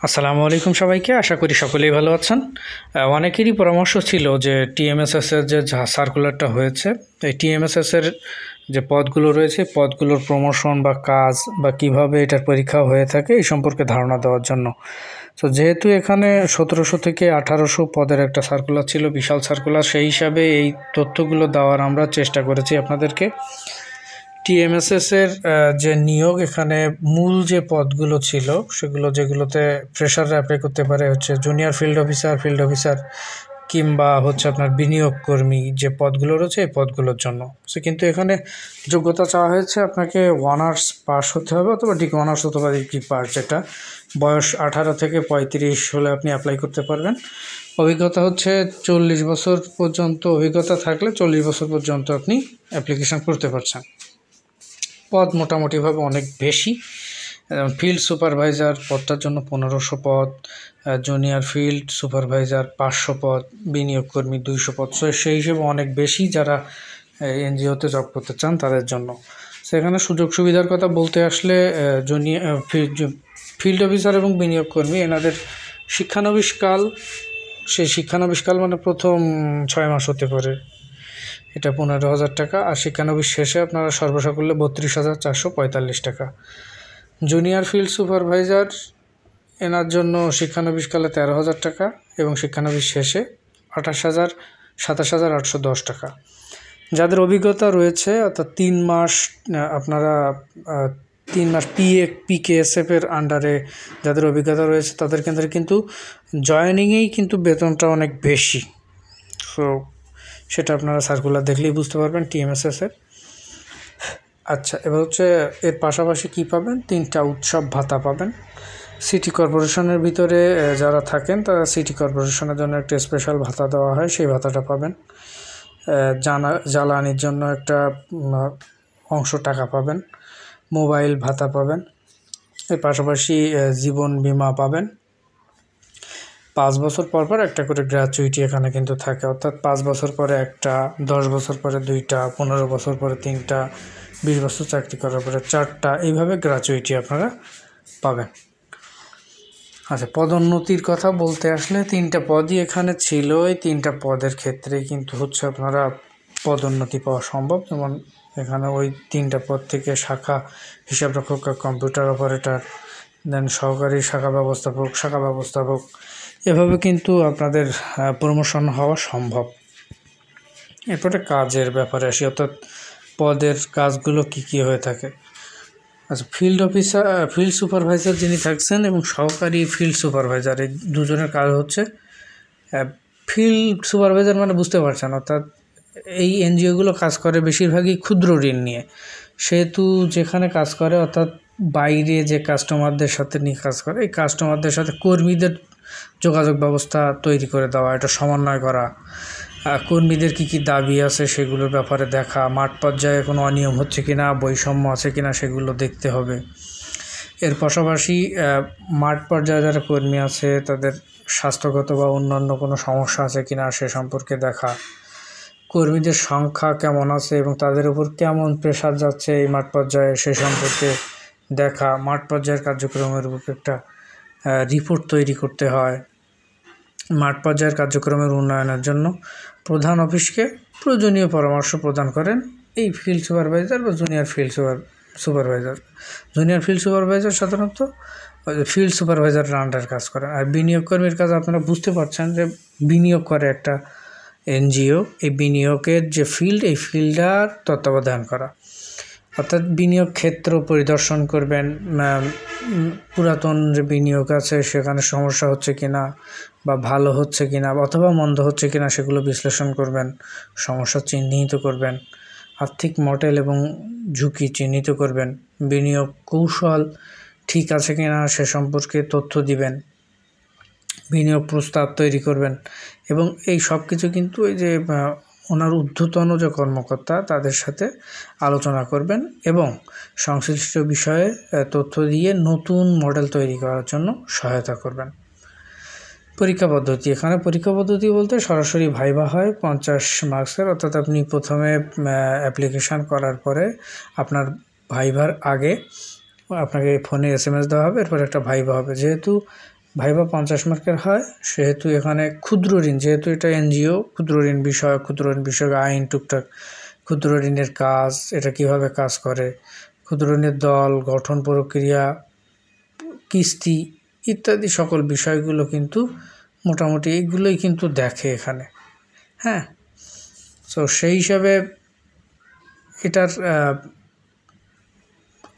আসসালামু আলাইকুম সবাইকে। আশা করি সকলেই ভালো আছেন। অনেকেরই পরামর্শ ছিল যে টিএমএসএসের যে সার্কুলারটা হয়েছে, এই টিএমএসএসের যে পদগুলো রয়েছে পদগুলোর প্রমোশন বা কাজ বা কিভাবে এটার পরীক্ষা হয়ে থাকে এই সম্পর্কে ধারণা দেওয়ার জন্য। তো যেহেতু এখানে 1700 থেকে 1800 পদের একটা সার্কুলার ছিল, বিশাল সার্কুলার, সেই হিসাবে এই তথ্যগুলো দেওয়ার আমরা চেষ্টা করেছি আপনাদেরকে। টিএমএসএসের যে নিয়োগ, এখানে মূল যে পদগুলো ছিল সেগুলো যেগুলোতে ফ্রেশাররা অ্যাপ্লাই করতে পারে হচ্ছে জুনিয়র ফিল্ড অফিসার কিংবা হচ্ছে আপনার বিনিয়োগ কর্মী, যে পদগুলো রয়েছে এই পদগুলোর জন্য। সো কিন্তু এখানে যোগ্যতা চাওয়া হয়েছে আপনাকে অনার্স পাস হতে হবে, অথবা ডিগ্রি অনার্স অথবা ডিগ্রি পাস, যেটা বয়স 18 থেকে 35 হলে আপনি অ্যাপ্লাই করতে পারবেন। অভিজ্ঞতা হচ্ছে 40 বছর পর্যন্ত অভিজ্ঞতা থাকলে 40 বছর পর্যন্ত আপনি অ্যাপ্লিকেশান করতে পারছেন। পদ মোটামুটিভাবে অনেক বেশি। ফিল্ড সুপারভাইজার পদটার জন্য 1500 পদ, জুনিয়র ফিল্ড সুপারভাইজার 500 পদ, বিনিয়োগ কর্মী 200 পদ। সো সেই হিসেবে অনেক বেশি যারা এনজিওতে জব করতে চান তাদের জন্য। সেখানে সুযোগ সুবিধার কথা বলতে আসলে ফিল্ড অফিসার এবং বিনিয়োগ কর্মী এনাদের শিক্ষানবিশকাল, সেই শিক্ষানবিশকাল মানে প্রথম 6 মাস হতে পারে, এটা 15,000 টাকা। আর শিক্ষানবিশ শেষে আপনারা সর্বসাকুল্যে 32,445 টাকা। জুনিয়র ফিল্ড সুপারভাইজার এনার জন্য শিক্ষানবিশকালে 13,000 টাকা এবং শিক্ষানবিশ শেষে 27,810 টাকা। যাদের অভিজ্ঞতা রয়েছে অর্থাৎ 3 মাস, আপনারা 3 মাস পিকেএসএফের আন্ডারে যাদের অভিজ্ঞতা রয়েছে তাদের ক্ষেত্রে কিন্তু জয়েনিংয়েই কিন্তু বেতনটা অনেক বেশি। সো সেটা আপনারা সার্কুলার দেখলেই বুঝতে পারবেন টিএমএসএসের। আচ্ছা, এবার হচ্ছে এর পাশাপাশি কি পাবেন, 3টা উৎসব ভাতা পাবেন। সিটি কর্পোরেশনের ভিতরে যারা থাকেন তারা সিটি কর্পোরেশনের জন্য একটা স্পেশাল ভাতা দেওয়া হয়, সেই ভাতাটা পাবেন। জ্বালানির জন্য একটা অংশ টাকা পাবেন। মোবাইল ভাতা পাবেন। এর পাশাপাশি জীবন বীমা পাবেন। 5 বছর পর পর একটা করে গ্র্যাচুইটি এখানে কিন্তু থাকে, অর্থাৎ 5 বছর পরে একটা, 10 বছর পরে 2টা, 15 বছর পরে 3টা, 20 বছর চাকরি করার পরে 4টা, এইভাবে গ্র্যাচুইটি আপনারা পাবেন। আচ্ছা, পদোন্নতির কথা বলতে আসলে 3টা পদই এখানে ছিল। এই 3টা পদের ক্ষেত্রে কিন্তু হচ্ছে আপনারা পদোন্নতি পাওয়া সম্ভব। যেমন এখানে ওই 3টা পদ থেকে শাখা হিসাবরক্ষক, কম্পিউটার অপারেটর, দেন সহকারী শাখা ব্যবস্থাপক, এভাবে কিন্তু আপনাদের প্রমোশন হওয়া সম্ভব। এরপরে কাজের ব্যাপারে আসি, অর্থাৎ পদের কাজগুলো কি হয়ে থাকে। আচ্ছা, ফিল্ড সুপারভাইজার যিনি থাকছেন এবং সহকারী ফিল্ড সুপারভাইজার, এই দুজনের কাজ হচ্ছে, ফিল্ড সুপারভাইজার মানে বুঝতে পারছেন, অর্থাৎ এই এনজিওগুলো কাজ করে বেশিরভাগই ক্ষুদ্র ঋণ নিয়ে। সেহেতু যেখানে কাজ করে, অর্থাৎ বাইরে যে কাস্টমারদের সাথে নিয়ে কাজ করে, এই কাস্টমারদের সাথে কর্মীদের যোগাযোগ ব্যবস্থা তৈরি করে দেওয়া, এটা সমন্বয় করা, কর্মীদের কী দাবি আছে সেগুলোর ব্যাপারে দেখা, মাঠ পর্যায়ে কোনো অনিয়ম হচ্ছে কিনা, বৈষম্য আছে কিনা সেগুলো দেখতে হবে। এর পাশাপাশি মাঠ পর্যায়ে যারা কর্মী আছে তাদের স্বাস্থ্যগত বা অন্যান্য কোনো সমস্যা আছে কিনা সে সম্পর্কে দেখা, কর্মীদের সংখ্যা কেমন আছে এবং তাদের উপর কেমন প্রেশার যাচ্ছে এই মাঠ পর্যায়ে সে সম্পর্কে দেখা, মাঠ পর্যায়ের কার্যক্রমের উপর একটা রিপোর্ট তৈরি করতে হয়। মাঠ পর্যায়ের কার্যক্রমের উন্নয়নের জন্য প্রধান অফিসকে প্রয়োজনীয় পরামর্শ প্রদান করেন এই ফিল্ড সুপারভাইজার বা জুনিয়র ফিল্ড সুপারভাইজার সাধারণত ফিল্ড সুপারভাইজারের আন্ডার কাজ করেন। আর বিনিয়োগ কর্মীর কাজ আপনারা বুঝতে পারছেন যে বিনিয়োগ করে একটা এনজিও, এই বিনিয়োগের যে ফিল্ড, এই ফিল্ডার তত্ত্বাবধান করা, অর্থাৎ বিনিয়োগ ক্ষেত্র পরিদর্শন করবেন, পুরাতন যে বিনিয়োগ আছে সেখানে সমস্যা হচ্ছে কিনা বা ভালো হচ্ছে কিনা অথবা মন্দ হচ্ছে কিনা সেগুলো বিশ্লেষণ করবেন, সমস্যা চিহ্নিত করবেন, আর্থিক মডেল এবং ঝুঁকি চিহ্নিত করবেন, বিনিয়োগ কৌশল ঠিক আছে কিনা সে সম্পর্কে তথ্য দিবেন, বিনিয়োগ প্রস্তাব তৈরি করবেন এবং এই সব কিছু কিন্তু এই যে ওনার ঊর্ধ্বতন যে কর্মকর্তা তাদের সাথে আলোচনা করবেন এবং সংশ্লিষ্ট বিষয়ে তথ্য দিয়ে নতুন মডেল তৈরি করার জন্য সহায়তা করবেন। পরীক্ষা পদ্ধতি, এখানে পরীক্ষা পদ্ধতি বলতে সরাসরি ভাইভা হয় 50 মার্কসের, অর্থাৎ আপনি প্রথমে অ্যাপ্লিকেশান করার পরে আপনার ভাইভার আগে আপনাকে ফোনে SMS দেওয়া হবে, এরপর একটা ভাইভা হবে। যেহেতু ভাইবা 50 মার্কের হয়, সেহেতু এখানে ক্ষুদ্র ঋণ, যেহেতু এটা এনজিও, ক্ষুদ্র ঋণ বিষয়ক আইন, টুকটাক ক্ষুদ্র ঋণের কাজ, এটা কিভাবে কাজ করে, ক্ষুদ্র ঋণের দল গঠন প্রক্রিয়া, কিস্তি ইত্যাদি সকল বিষয়গুলো কিন্তু মোটামুটি এইগুলোই কিন্তু দেখে এখানে। হ্যাঁ, তো সেই হিসাবে এটার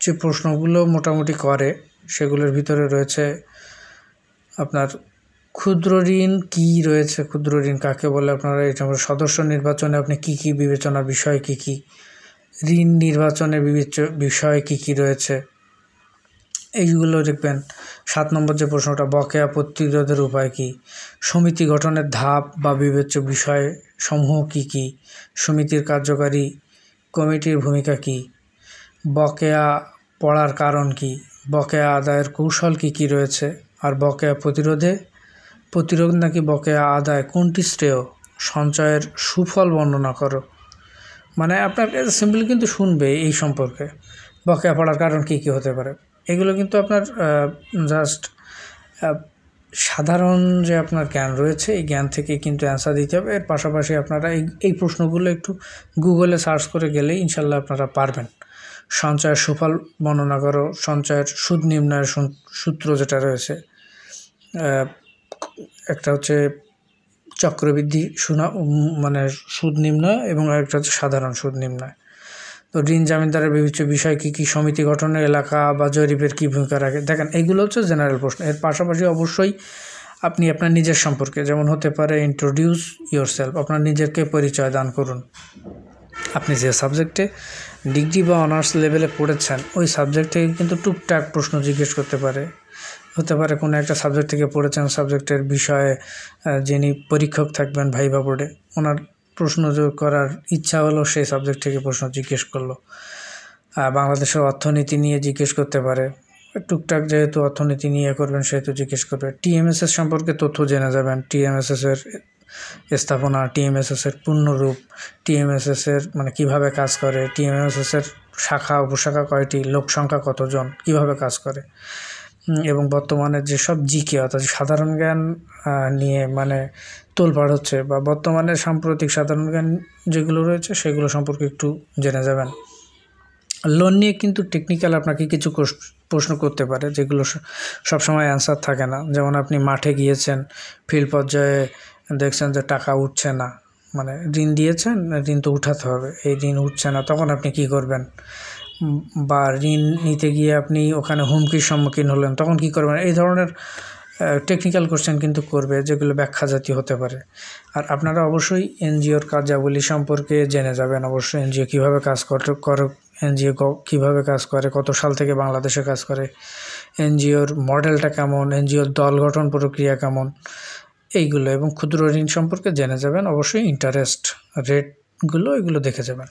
যে প্রশ্নগুলো মোটামুটি করে সেগুলোর ভিতরে রয়েছে আপনার ক্ষুদ্র ঋণ কী রয়েছে, ক্ষুদ্র ঋণ কাকে বলে, আপনারা এটা সদস্য নির্বাচনে আপনি কি কি বিবেচনার বিষয় কি কি, ঋণ নির্বাচনের বিষয় কি কি রয়েছে, এইগুলো দেখবেন। 7 নম্বর যে প্রশ্নটা, বকেয়া প্রতিরোধের উপায় কি, সমিতি গঠনের ধাপ বা বিবেচ্য বিষয় সমূহ কি কি, সমিতির কার্যকারী কমিটির ভূমিকা কি, বকেয়া পড়ার কারণ কি, বকেয়া আদায়ের কৌশল কি কি রয়েছে, আর বকেয়া প্রতিরোধ নাকি বকেয়া আদায় কোনটি শ্রেয়, সঞ্চয়ের সুফল বর্ণনা করো। মানে আপনাকে সিম্পলি কিন্তু শুনবে এই সম্পর্কে, বকেয়া পড়ার কারণ কি কি হতে পারে। এগুলো কিন্তু আপনার জাস্ট সাধারণ যে আপনার জ্ঞান রয়েছে, এই জ্ঞান থেকে কিন্তু অ্যান্সার দিতে হবে। এর পাশাপাশি আপনারা এই প্রশ্নগুলো একটু গুগলে সার্চ করে গেলেই ইনশাল্লাহ আপনারা পারবেন। সঞ্চয়ের সুফল বর্ণনা করো, সঞ্চয়ের সুদ নির্ণয়ের সূত্র যেটা রয়েছে, একটা হচ্ছে চক্রবৃদ্ধি মানে সুদ নির্ণয়, এবং আরেকটা হচ্ছে সাধারণ সুদ নির্ণয়। তো ঋণ জামিনদারের বিবেচ্য বিষয় কী কী, সমিতি গঠনের এলাকা বা জরিপের কী ভূমিকা রাখে। দেখেন, এইগুলো হচ্ছে জেনারেল প্রশ্ন। এর পাশাপাশি অবশ্যই আপনি আপনার নিজের সম্পর্কে, যেমন হতে পারে ইন্ট্রোডিউস ইয়োরসেলফ, আপনার নিজেকে পরিচয় দান করুন। আপনি যে সাবজেক্টে ডিগ্রি বা অনার্স লেভেলে পড়েছেন, ওই সাবজেক্ট থেকে কিন্তু টুকটাক প্রশ্ন জিজ্ঞেস করতে পারে। হতে পারে কোনো একটা সাবজেক্ট থেকে পড়েছেন, সাবজেক্টের বিষয়ে যিনি পরীক্ষক থাকবেন ভাইবা বোর্ডে, ওনার প্রশ্ন করার ইচ্ছা হলো, সেই সাবজেক্ট থেকে প্রশ্ন জিজ্ঞেস করলো। বাংলাদেশের অর্থনীতি নিয়ে জিজ্ঞেস করতে পারে, টুকটাক যেহেতু অর্থনীতি নিয়ে করবেন সেহেতু জিজ্ঞেস করবে। টিএমএসএস সম্পর্কে তথ্য জেনে যাবেন, টিএমএসএসের স্থাপনা, টিএমএসএসের পূর্ণরূপ, টিএমএসএসের মানে কিভাবে কাজ করে, টিএমএসএসের শাখা উপশাখা কয়টি, লোক সংখ্যা কতজন, কিভাবে কাজ করে, এবং বর্তমানে যেসব জিকে অর্থাৎ সাধারণ জ্ঞান নিয়ে মানে তোলপাড় হচ্ছে, বা বর্তমানে সাম্প্রতিক সাধারণ জ্ঞান যেগুলো রয়েছে সেগুলো সম্পর্কে একটু জেনে যাবেন। লোন নিয়ে কিন্তু টেকনিক্যাল আপনাকে কিছু প্রশ্ন করতে পারে, যেগুলো সবসময় অ্যান্সার থাকে না। যেমন আপনি মাঠে গিয়েছেন, ফিল্ড পর্যায়ে দেখছেন যে টাকা উঠছে না, মানে ঋণ দিয়েছেন, ঋণ তো উঠাতে হবে, এই ঋণ উঠছে না, তখন আপনি কি করবেন, বা ঋণ নিতে গিয়ে আপনি ওখানে হুমকির সম্মুখীন হলেন, তখন কি করবেন। এই ধরনের টেকনিক্যাল কোশ্চেন কিন্তু করবে, যেগুলো ব্যাখ্যা জাতীয় হতে পারে। আর আপনারা অবশ্যই এনজিওর কার্যাবলী সম্পর্কে জেনে যাবেন। অবশ্যই এনজিও কীভাবে কাজ করে, এনজিও কীভাবে কাজ করে, কত সাল থেকে বাংলাদেশে কাজ করে, এনজিওর মডেলটা কেমন, এনজিওর দল গঠন প্রক্রিয়া কেমন, এইগুলো এবং ক্ষুদ্র ঋণ সম্পর্কে জেনে যাবেন। অবশ্যই ইন্টারেস্ট রেটগুলো এগুলো দেখে যাবেন।